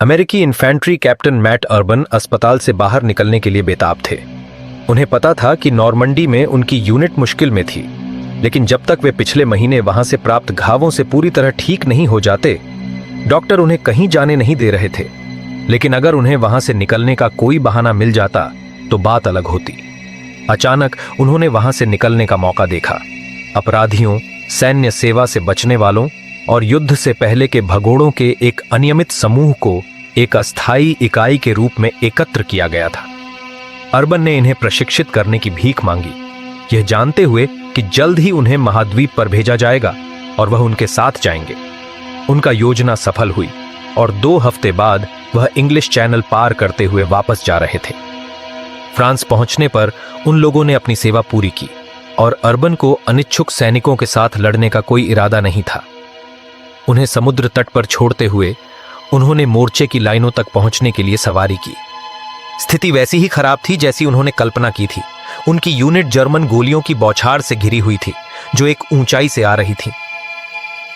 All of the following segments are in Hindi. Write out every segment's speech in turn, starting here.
अमेरिकी इन्फेंट्री कैप्टन मैट अर्बन अस्पताल से बाहर निकलने के लिए बेताब थे। उन्हें पता था कि नॉर्मंडी में उनकी यूनिट मुश्किल में थी, लेकिन जब तक वे पिछले महीने वहां से प्राप्त घावों से पूरी तरह ठीक नहीं हो जाते, डॉक्टर उन्हें कहीं जाने नहीं दे रहे थे। लेकिन अगर उन्हें वहां से निकलने का कोई बहाना मिल जाता तो बात अलग होती। अचानक उन्होंने वहां से निकलने का मौका देखा। अपराधियों, सैन्य सेवा से बचने वालों और युद्ध से पहले के भगोड़ों के एक अनियमित समूह को एक अस्थायी इकाई के रूप में एकत्र किया गया था। अर्बन ने इन्हें प्रशिक्षित करने की भीख मांगी, यह जानते हुए कि जल्द ही उन्हें महाद्वीप पर भेजा जाएगा और वह उनके साथ जाएंगे। उनका योजना सफल हुई और 2 हफ्ते बाद वह इंग्लिश चैनल पार करते हुए वापस जा रहे थे। फ्रांस पहुंचने पर उन लोगों ने अपनी सेवा पूरी की और अर्बन को अनिच्छुक सैनिकों के साथ लड़ने का कोई इरादा नहीं था। उन्हें समुद्र तट पर छोड़ते हुए उन्होंने मोर्चे की लाइनों तक पहुंचने के लिए सवारी की। स्थिति वैसी ही खराब थी जैसी उन्होंने कल्पना की थी। उनकी यूनिट जर्मन गोलियों की बौछार से घिरी हुई थी जो एक ऊंचाई से आ रही थी।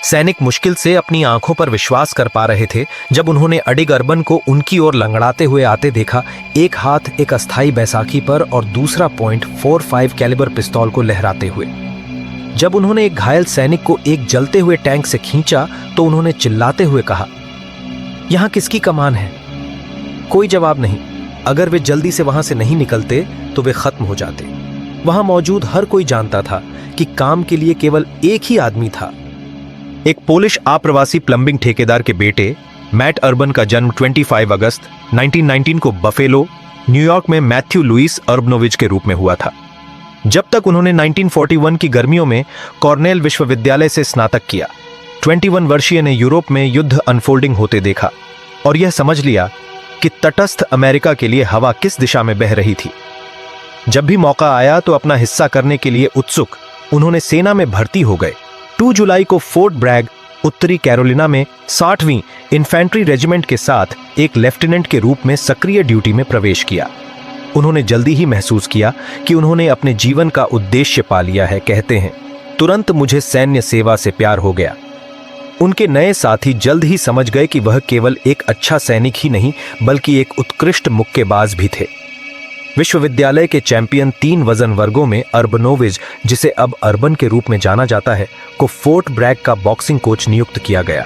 सैनिक मुश्किल से अपनी आंखों पर विश्वास कर पा रहे थे जब उन्होंने अडिग अर्बन को उनकी ओर लंगड़ाते हुए आते देखा, एक हाथ एक अस्थायी बैसाखी पर और दूसरा .45 कैलिबर पिस्तौल को लहराते हुए। जब उन्होंने एक घायल सैनिक को एक जलते हुए टैंक से खींचा तो उन्होंने चिल्लाते हुए कहा, यहां किसकी कमान है? कोई जवाब नहीं। अगर वे जल्दी से वहां से नहीं निकलते तो वे खत्म हो जाते। वहां मौजूद हर कोई जानता था कि काम के लिए केवल एक ही आदमी था। एक पोलिश आप्रवासी प्लम्बिंग ठेकेदार के बेटे मैट अर्बन का जन्म 25 अगस्त 1919 को बफेलो, न्यूयॉर्क में मैथ्यू लुइस अर्बनोविच के रूप में हुआ था। जब तक उन्होंने 1941 की गर्मियों में कॉर्नेल विश्वविद्यालय से स्नातक किया, 21 वर्षीय ने यूरोप में युद्ध अनफोल्डिंग होते देखा और यह समझ लिया कि तटस्थ अमेरिका के लिए हवा किस दिशा में बह रही थी। जब भी मौका आया तो अपना हिस्सा करने के लिए उत्सुक उन्होंने सेना में भर्ती हो गए। 2 जुलाई को फोर्ट ब्रैग, उत्तरी कैरोलिना में 60वीं इन्फेंट्री रेजिमेंट के साथ एक लेफ्टिनेंट के रूप में सक्रिय ड्यूटी में प्रवेश किया। उन्होंने जल्दी ही महसूस किया कि उन्होंने अपने जीवन का उद्देश्य पा लिया है। कहते हैं, तुरंत मुझे सैन्य सेवा से प्यार हो गया। उनके नए साथी जल्द ही समझ गए कि वह केवल एक अच्छा सैनिक ही नहीं बल्कि एक उत्कृष्ट मुक्केबाज भी थे। विश्वविद्यालय के चैंपियन 3 वजन वर्गों में अर्बनोविच, जिसे अब अर्बन के रूप में जाना जाता है, को फोर्ट ब्रैग का बॉक्सिंग कोच नियुक्त किया गया।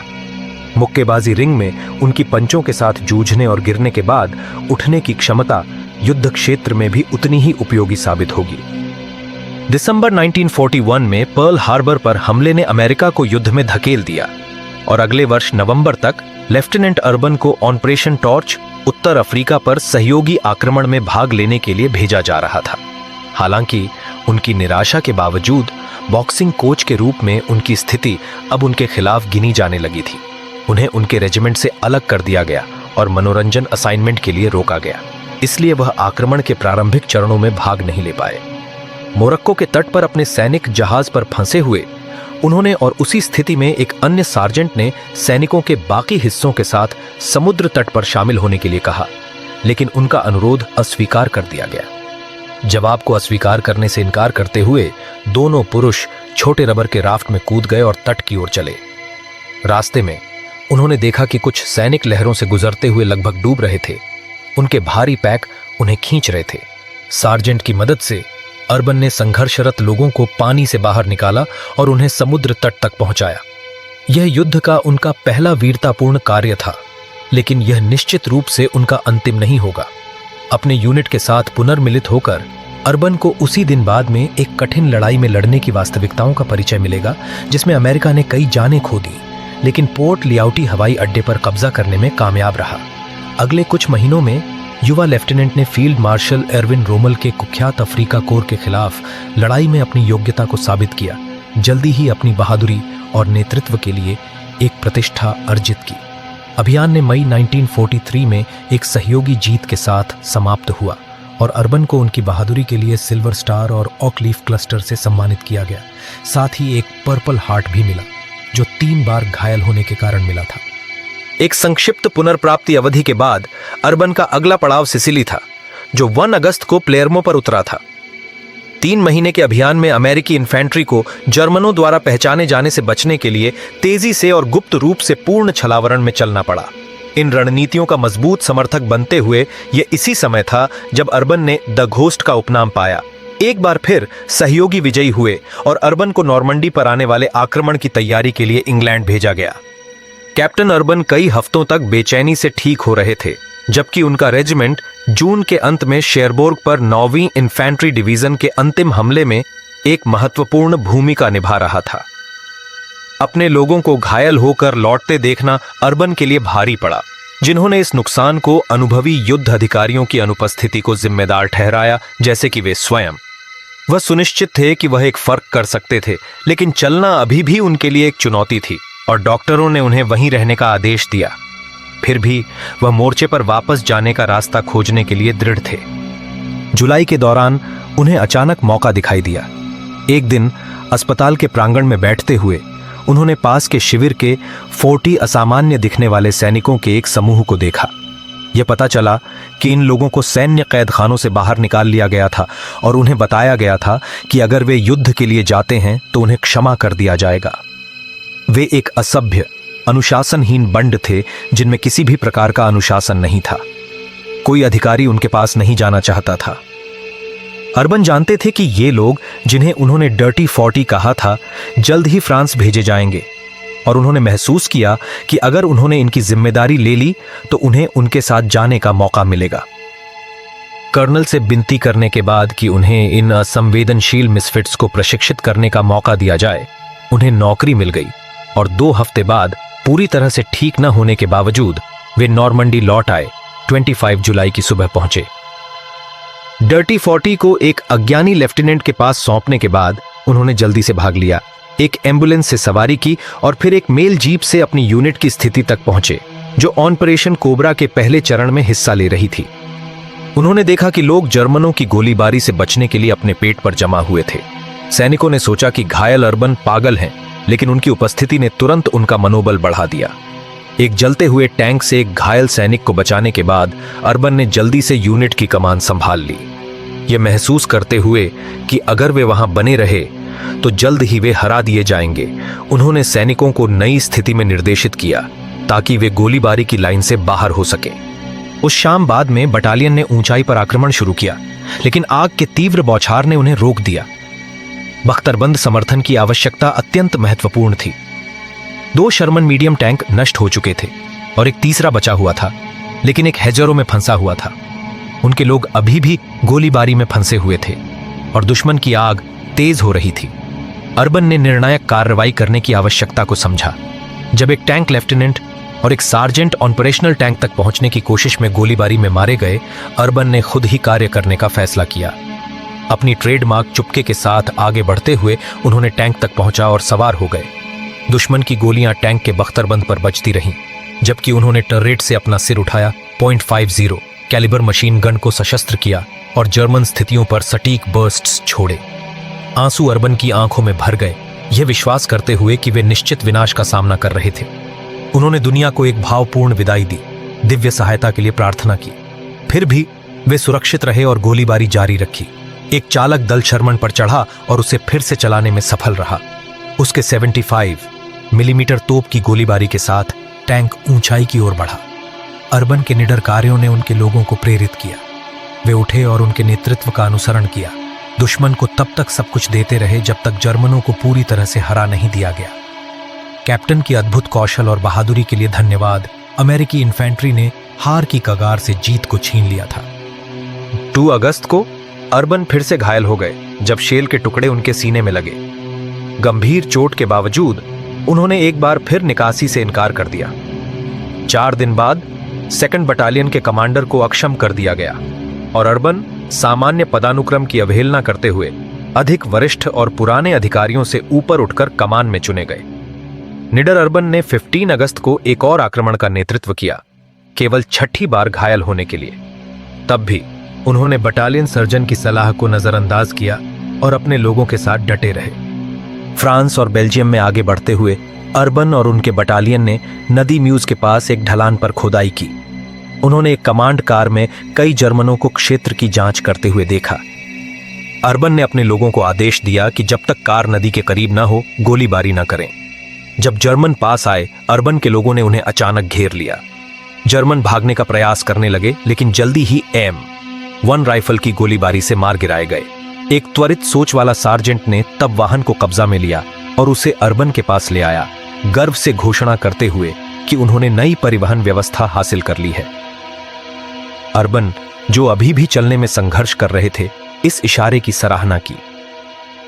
मुक्केबाजी रिंग में उनकी पंचों के साथ जूझने और गिरने के बाद उठने की क्षमता युद्ध क्षेत्र में भी उतनी ही उपयोगी साबित होगी। दिसंबर 1941 में पर्ल हार्बर पर हमले ने अमेरिका को युद्ध में धकेल दिया और अगले वर्ष नवंबर तक लेफ्टिनेंट अर्बन को ऑपरेशन टॉर्च उत्तर अफ्रीका पर सहयोगी आक्रमण में भाग लेने के लिए भेजा जा रहा था। हालांकि उनकी निराशा के बावजूद बॉक्सिंग कोच के रूप में उनकी स्थिति अब उनके खिलाफ गिनी जाने लगी थी। उन्हें उनके रेजिमेंट से अलग कर दिया गया और मनोरंजन असाइनमेंट के लिए रोका गया। इसलिए वह आक्रमण के प्रारंभिक चरणों में भाग नहीं ले पाए। मोरक्को के तट पर अपने सैनिक जहाज पर फंसे हुए उन्होंने और उसी स्थिति में एक अन्य सार्जेंट ने सैनिकों के बाकी हिस्सों के साथ समुद्र तट पर शामिल होने के लिए कहा, लेकिन उनका अनुरोध अस्वीकार कर दिया गया। जवाब को अस्वीकार करने से इनकार करते हुए दोनों पुरुष छोटे रबर के राफ्ट में कूद गए और तट की ओर चले। रास्ते में उन्होंने देखा कि कुछ सैनिक लहरों से गुजरते हुए लगभग डूब रहे थे। उनके भारी पैक उन्हें खींच रहे थे। सार्जेंट की मदद से अर्बन ने संघर्षरत लोगों को पानी से बाहर निकाला और उन्हें समुद्र तट तक पहुंचाया। यह युद्ध का उनका पहला वीरतापूर्ण कार्य था, लेकिन यह निश्चित रूप से उनका अंतिम नहीं होगा। अपने यूनिट के साथ पुनर्मिलित होकर अर्बन को उसी दिन बाद में एक कठिन लड़ाई में लड़ने की वास्तविकताओं का परिचय मिलेगा, जिसमें अमेरिका ने कई जानें खो दी, लेकिन पोर्ट लियाउटी हवाई अड्डे पर कब्जा करने में कामयाब रहा। अगले कुछ महीनों में युवा लेफ्टिनेंट ने फील्ड मार्शल एरविन रोमल के कुख्यात अफ्रीका कोर के खिलाफ लड़ाई में अपनी योग्यता को साबित किया। जल्दी ही अपनी बहादुरी और नेतृत्व के लिए एक प्रतिष्ठा अर्जित की। अभियान ने मई 1943 में एक सहयोगी जीत के साथ समाप्त हुआ और अर्बन को उनकी बहादुरी के लिए सिल्वर स्टार और ऑक लीफ क्लस्टर से सम्मानित किया गया। साथ ही एक पर्पल हार्ट भी मिला, जो 3 बार घायल होने के कारण मिला था। एक संक्षिप्त पुनर्प्राप्ति अवधि के बाद अर्बन का अगला पड़ाव सिसिली था, जो 1 अगस्त को प्लेयर्मो पर उतरा था। 3 महीने के अभियान में अमेरिकी इन्फेंट्री को जर्मनों द्वारा पहचाने जाने से बचने के लिए तेजी से और गुप्त रूप से पूर्ण छलावरण में चलना पड़ा। इन रणनीतियों का मजबूत समर्थक बनते हुए यह इसी समय था जब अर्बन ने द घोस्ट का उपनाम पाया। एक बार फिर सहयोगी विजयी हुए और अर्बन को नॉर्मंडी पर आने वाले आक्रमण की तैयारी के लिए इंग्लैंड भेजा गया। कैप्टन अर्बन कई हफ्तों तक बेचैनी से ठीक हो रहे थे, जबकि उनका रेजिमेंट जून के अंत में शेरबोर्ग पर 9वीं इन्फेंट्री डिवीजन के अंतिम हमले में एक महत्वपूर्ण भूमिका निभा रहा था। अपने लोगों को घायल होकर लौटते देखना अर्बन के लिए भारी पड़ा, जिन्होंने इस नुकसान को अनुभवी युद्ध अधिकारियों की अनुपस्थिति को जिम्मेदार ठहराया, जैसे कि वे स्वयं। वह सुनिश्चित थे कि वह एक फर्क कर सकते थे, लेकिन चलना अभी भी उनके लिए एक चुनौती थी और डॉक्टरों ने उन्हें वहीं रहने का आदेश दिया। फिर भी वह मोर्चे पर वापस जाने का रास्ता खोजने के लिए दृढ़ थे। जुलाई के दौरान उन्हें अचानक मौका दिखाई दिया। एक दिन अस्पताल के प्रांगण में बैठते हुए उन्होंने पास के शिविर के 40 असामान्य दिखने वाले सैनिकों के एक समूह को देखा। यह पता चला कि इन लोगों को सैन्य कैद खानों से बाहर निकाल लिया गया था और उन्हें बताया गया था कि अगर वे युद्ध के लिए जाते हैं तो उन्हें क्षमा कर दिया जाएगा। वे एक असभ्य, अनुशासनहीन बंड थे जिनमें किसी भी प्रकार का अनुशासन नहीं था। कोई अधिकारी उनके पास नहीं जाना चाहता था। अर्बन जानते थे कि ये लोग, जिन्हें उन्होंने डर्टी 40 कहा था, जल्द ही फ्रांस भेजे जाएंगे, और उन्होंने महसूस किया कि अगर उन्होंने इनकी जिम्मेदारी ले ली तो उन्हें उनके साथ जाने का मौका मिलेगा। कर्नल से विनती करने के बाद कि उन्हें इन असंवेदनशील मिसफिट्स को प्रशिक्षित करने का मौका दिया जाए, उन्हें नौकरी मिल गई और 2 हफ्ते बाद पूरी तरह से ठीक न होने के बावजूद वे नॉर्मंडी लौट आए। 25 जुलाई की सुबह पहुंचे। डर्टी 40 को एक अज्ञानी लेफ्टिनेंट के पास सौंपने के बाद उन्होंने जल्दी से भाग लिया, एक एम्बुलेंस से सवारी की और फिर एक मेल जीप से अपनी यूनिट की स्थिति तक पहुंचे, जो ऑपरेशन कोबरा के पहले चरण में हिस्सा ले रही थी। उन्होंने देखा कि लोग जर्मनों की गोलीबारी से बचने के लिए अपने पेट पर जमा हुए थे। सैनिकों ने सोचा कि घायल अर्बन पागल हैं, लेकिन उनकी उपस्थिति ने तुरंत उनका मनोबल बढ़ा दिया। एक जलते हुए टैंक से एक घायल सैनिक को बचाने के बाद अर्बन ने जल्दी से यूनिट की कमान संभाल ली, यह महसूस करते हुए कि अगर वे वहां बने रहे तो जल्द ही वे हरा दिए जाएंगे। उन्होंने सैनिकों को नई स्थिति में निर्देशित किया ताकि वे गोलीबारी की लाइन से बाहर हो सके। उस शाम बाद में बटालियन ने ऊंचाई पर आक्रमण शुरू किया, लेकिन आग के तीव्र बौछार ने उन्हें रोक दिया। बख्तरबंद समर्थन की आवश्यकता अत्यंत महत्वपूर्ण थी। 2 शर्मन मीडियम टैंक नष्ट हो चुके थे और एक तीसरा बचा हुआ था, लेकिन एक हेजरों में फंसा हुआ था। उनके लोग अभी भी गोलीबारी में फंसे हुए थे और दुश्मन की आग तेज हो रही थी। अर्बन ने निर्णायक कार्रवाई करने की आवश्यकता को समझा। जब एक टैंक लेफ्टिनेंट और एक सार्जेंट ऑपरेशनल टैंक तक पहुंचने की कोशिश में गोलीबारी में मारे गए, अर्बन ने खुद ही कार्य करने का फैसला किया। अपनी ट्रेडमार्क चुपके के साथ आगे बढ़ते हुए उन्होंने टैंक तक पहुंचा और सवार हो गए। दुश्मन की गोलियां टैंक के बख्तरबंद पर बजती रहीं, जबकि उन्होंने टर्रेट से अपना सिर उठाया, .50 कैलिबर मशीन गन को सशस्त्र किया और जर्मन स्थितियों पर सटीक बर्स्ट्स छोड़े। आंसू अर्बन की आंखों में भर गए, यह विश्वास करते हुए कि वे निश्चित विनाश का सामना कर रहे थे। उन्होंने दुनिया को एक भावपूर्ण विदाई दी, दिव्य सहायता के लिए प्रार्थना की। फिर भी वे सुरक्षित रहे और गोलीबारी जारी रखी। एक चालक दल शर्मन पर चढ़ा और उसे फिर से चलाने में सफल रहा। उसके 75 मिलीमीटर तोप की गोलीबारी के साथ टैंक ऊंचाई की ओर बढ़ा। अर्बन के निडर कार्यों ने उनके लोगों को प्रेरित किया। वे उठे और उनके नेतृत्व का अनुसरण किया। दुश्मन को तब तक सब कुछ देते रहे जब तक जर्मनों को पूरी तरह से हरा नहीं दिया गया। कैप्टन की अद्भुत कौशल और बहादुरी के लिए धन्यवाद। अमेरिकी इन्फेंट्री ने हार की कगार से जीत को छीन लिया था। 2 अगस्त को अर्बन फिर से घायल हो गए जब शेल के टुकड़े उनके सीने में लगे। गंभीर चोट के बावजूद उन्होंने एक बार फिर निकासी से इनकार कर दिया। 4 दिन बाद 2nd बटालियन के कमांडर को अक्षम कर दिया गया और अर्बन सामान्य पदानुक्रम की अवहेलना करते हुए अधिक वरिष्ठ और पुराने अधिकारियों से ऊपर उठकर कमान में चुने गए। निडर अर्बन ने 15 अगस्त को एक और आक्रमण का नेतृत्व किया, केवल 6ठी बार घायल होने के लिए। तब भी उन्होंने बटालियन सर्जन की सलाह को नजरअंदाज किया और अपने लोगों के साथ डटे रहे। फ्रांस और बेल्जियम में आगे बढ़ते हुए अर्बन और उनके बटालियन ने नदी म्यूज के पास एक ढलान पर खोदाई की। उन्होंने एक कमांड कार में कई जर्मनों को क्षेत्र की जांच करते हुए देखा। अर्बन ने अपने लोगों को आदेश दिया कि जब तक कार नदी के करीब ना हो गोलीबारी ना करें। जब जर्मन पास आए, अर्बन के लोगों ने उन्हें अचानक घेर लिया। जर्मन भागने का प्रयास करने लगे, लेकिन जल्दी ही M1 राइफल की गोलीबारी से मार गिराए गए। एक त्वरित सोच वाला सार्जेंट ने तब वाहन को कब्जा में लिया और उसे अर्बन के पास ले आया, गर्व से घोषणा करते हुए कि उन्होंने नई परिवहन व्यवस्था हासिल कर ली है। अर्बन, जो अभी भी चलने में संघर्ष कर रहे थे, इस इशारे की सराहना की।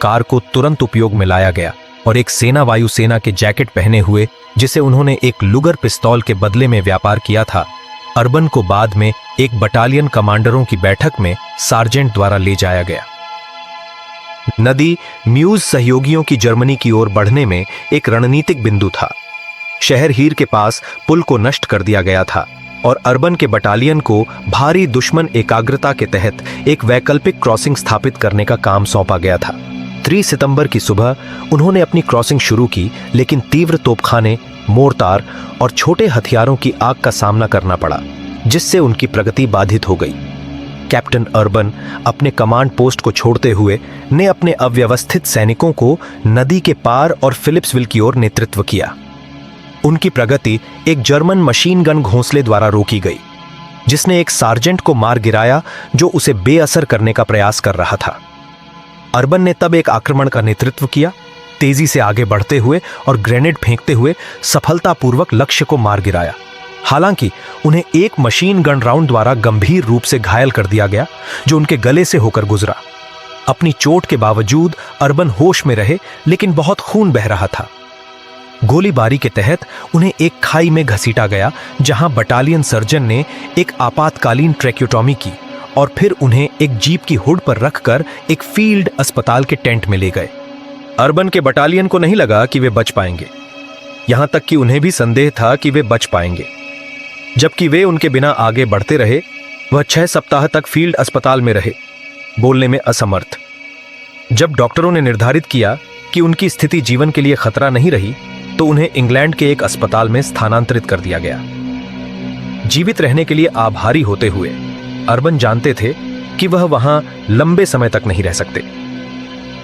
कार को तुरंत उपयोग में लाया गया और एक सेना वायुसेना के जैकेट पहने हुए, जिसे उन्होंने एक लुगर पिस्तौल के बदले में व्यापार किया था, अर्बन को बाद में एक बटालियन कमांडरों की बैठक में सार्जेंट द्वारा ले जाया गया। नदी म्यूज सहयोगियों की जर्मनी की ओर बढ़ने में एक रणनीतिक बिंदु था। शहर हीर के पास पुल को नष्ट कर दिया गया था और अर्बन के बटालियन को भारी दुश्मन एकाग्रता के तहत एक वैकल्पिक क्रॉसिंग स्थापित करने का काम सौंपा गया था। 3 सितंबर की सुबह उन्होंने अपनी क्रॉसिंग शुरू की, लेकिन तीव्र तोपखाने, मोर्टार और छोटे हथियारों की आग का सामना करना पड़ा, जिससे उनकी प्रगति बाधित हो गई। कैप्टन अर्बन अपने कमांड पोस्ट को छोड़ते हुए ने अपने अव्यवस्थित सैनिकों को नदी के पार और फिलिप्सविल की ओर नेतृत्व किया। उनकी प्रगति एक जर्मन मशीन गन घोंसले द्वारा रोकी गई, जिसने एक सार्जेंट को मार गिराया जो उसे बेअसर करने का प्रयास कर रहा था। अर्बन ने तब एक आक्रमण का नेतृत्व किया, तेजी से आगे बढ़ते हुए और ग्रेनेड फेंकते हुए सफलतापूर्वक लक्ष्य को मार गिराया। हालांकि उन्हें एक मशीन गन राउंड द्वारा गंभीर रूप से घायल कर दिया गया, जो उनके गले से होकर गुजरा। अपनी चोट के बावजूद अर्बन होश में रहे, लेकिन बहुत खून बह रहा था। गोलीबारी के तहत उन्हें एक खाई में घसीटा गया, जहां बटालियन सर्जन ने एक आपातकालीन ट्रैक्योटॉमी की और फिर उन्हें एक जीप की हुड पर रखकर एक फील्ड अस्पताल के टेंट में ले गए। अर्बन के बटालियन को नहीं लगा कि वे बच पाएंगे, यहां तक कि उन्हें भी संदेह था कि वे बच पाएंगे। जबकि वे उनके बिना आगे बढ़ते रहे, वह 6 सप्ताह तक फील्ड अस्पताल में रहे, बोलने में असमर्थ। जब डॉक्टरों ने निर्धारित किया कि उनकी स्थिति जीवन के लिए खतरा नहीं रही, तो उन्हें इंग्लैंड के एक अस्पताल में स्थानांतरित कर दिया गया। जीवित रहने के लिए आभारी होते हुए अर्बन जानते थे कि वह वहां लंबे समय तक नहीं रह सकते।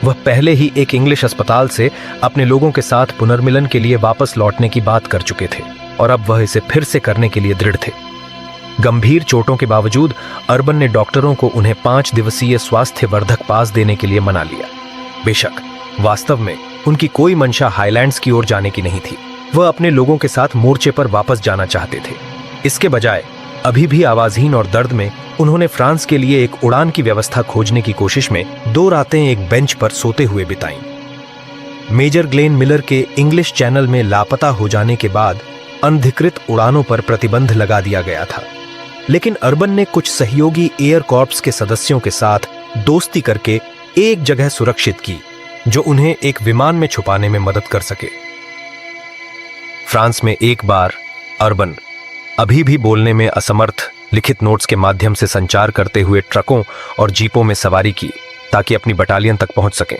वह पहले ही एक इंग्लिश अस्पताल से अपने लोगों के साथ पुनर्मिलन के लिए वापस लौटने की बात कर चुके थे और अब वह इसे फिर से करने के लिए दृढ़ थे। गंभीर चोटों के बावजूद अर्बन ने डॉक्टरों को उन्हें 5 दिवसीय स्वास्थ्य वर्धक पास देने के लिए मना लिया। बेशक वास्तव में उनकी कोई मंशा हाईलैंड्स की ओर जाने की नहीं थी। वह अपने लोगों के साथ मोर्चे पर वापस जाना चाहते थे। इसके बजाय अभी भी आवाजहीन और दर्द में उन्होंने फ्रांस के लिए एक उड़ान की व्यवस्था खोजने की कोशिश में 2 रातें एक बेंच पर सोते हुए बिताईं। मेजर ग्लेन मिलर के इंग्लिश चैनल में लापता हो जाने के बाद अनधिकृत उड़ानों पर प्रतिबंध लगा दिया गया था, लेकिन अर्बन ने कुछ सहयोगी एयर कॉर्प्स के सदस्यों के साथ दोस्ती करके एक जगह सुरक्षित की, जो उन्हें एक विमान में छुपाने में मदद कर सके। फ्रांस में एक बार अर्बन अभी भी बोलने में असमर्थ लिखित नोट्स के माध्यम से संचार करते हुए ट्रकों और जीपों में सवारी की, ताकि अपनी बटालियन तक पहुंच सकें,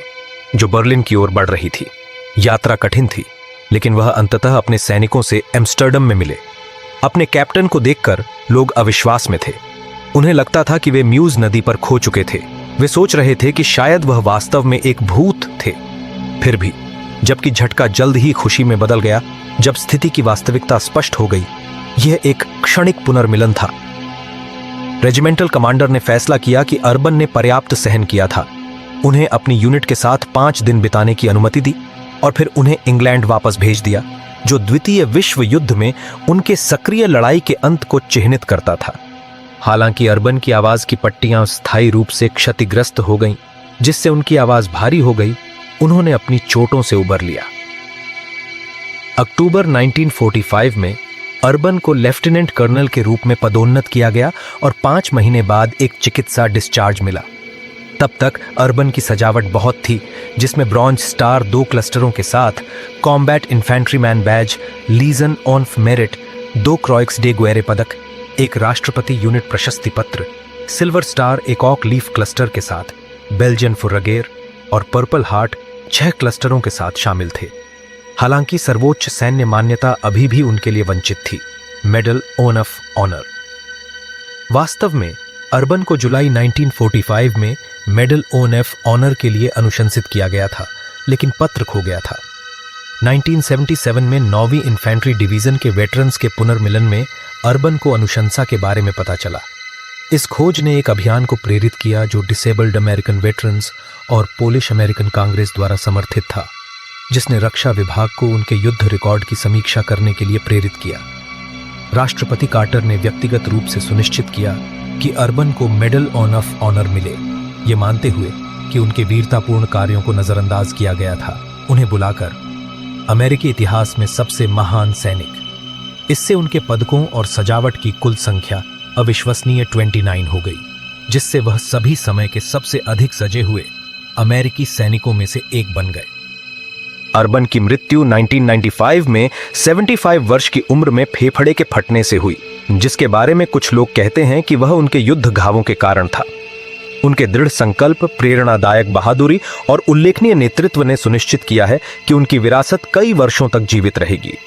जो बर्लिन की ओर बढ़ रही थी। यात्रा कठिन थी, लेकिन वह अंततः अपने सैनिकों से एम्स्टर्डम में मिले। अपने कैप्टन को देखकर लोग अविश्वास में थे। उन्हें लगता था कि वे म्यूज नदी पर खो चुके थे। वे सोच रहे थे कि शायद वह वास्तव में एक भूत थे। फिर भी जबकि झटका जल्द ही खुशी में बदल गया जब स्थिति की वास्तविकता स्पष्ट हो गई। यह एक क्षणिक पुनर्मिलन था। रेजिमेंटल कमांडर ने फैसला किया कि अर्बन ने पर्याप्त सहन किया था। उन्हें अपनी यूनिट के साथ 5 दिन बिताने की अनुमति दी और फिर उन्हें इंग्लैंड वापस भेज दिया, जो द्वितीय विश्व युद्ध में उनके सक्रिय लड़ाई के अंत को चिह्नित करता था। हालांकि अर्बन की आवाज की पट्टियां स्थायी रूप से क्षतिग्रस्त हो गईं, जिससे उनकी आवाज भारी हो गई। उन्होंने अपनी चोटों से उबर लिया। अक्टूबर 1945 में अर्बन को लेफ्टिनेंट कर्नल के रूप में पदोन्नत किया गया और 5 महीने बाद एक चिकित्सा डिस्चार्ज मिला। तब तक अर्बन की सजावट बहुत थी, जिसमें ब्रॉन्ज स्टार 2 क्लस्टरों के साथ combat infantryman badge, Legion of Merit, 2 Croix de Guerre पदक, एक राष्ट्रपति यूनिट प्रशस्ति पत्र, सिल्वर स्टार एक ऑक लीफ क्लस्टर के साथ, बेल्जियन फुर्रगेर और पर्पल हार्ट 6 क्लस्टरों के साथ शामिल थे। हालांकि सर्वोच्च सैन्य मान्यता अभी भी उनके लिए वंचित थी, मेडल ऑफ ऑनर। वास्तव में अर्बन को जुलाई 1945 में मेडल ऑफ ऑनर के लिए अनुशंसित किया गया था, लेकिन पत्र खो गया था। 1977 में 9वीं इन्फेंट्री डिवीजन के वेटरन्स के पुनर्मिलन में अर्बन को अनुशंसा के बारे में पता चला। इस खोज ने एक अभियान को प्रेरित किया जो डिसेबल्ड अमेरिकन वेटरन्स और पोलिश अमेरिकन कांग्रेस द्वारा समर्थित था, जिसने रक्षा विभाग को उनके युद्ध रिकॉर्ड की समीक्षा करने के लिए प्रेरित किया। राष्ट्रपति कार्टर ने व्यक्तिगत रूप से सुनिश्चित किया कि अर्बन को मेडल ऑफ ऑनर मिले, ये मानते हुए कि उनके वीरतापूर्ण कार्यों को नजरअंदाज किया गया था, उन्हें बुलाकर अमेरिकी इतिहास में सबसे महान सैनिक। इससे उनके पदकों और सजावट की कुल संख्या अविश्वसनीय 29 हो गई, जिससे वह सभी समय के सबसे अधिक सजे हुए अमेरिकी सैनिकों में से एक बन गए। अर्बन की मृत्यु 1995 में 75 वर्ष की उम्र में फेफड़े के फटने से हुई, जिसके बारे में कुछ लोग कहते हैं कि वह उनके युद्ध घावों के कारण था। उनके दृढ़ संकल्प, प्रेरणादायक बहादुरी और उल्लेखनीय नेतृत्व ने सुनिश्चित किया है कि उनकी विरासत कई वर्षों तक जीवित रहेगी।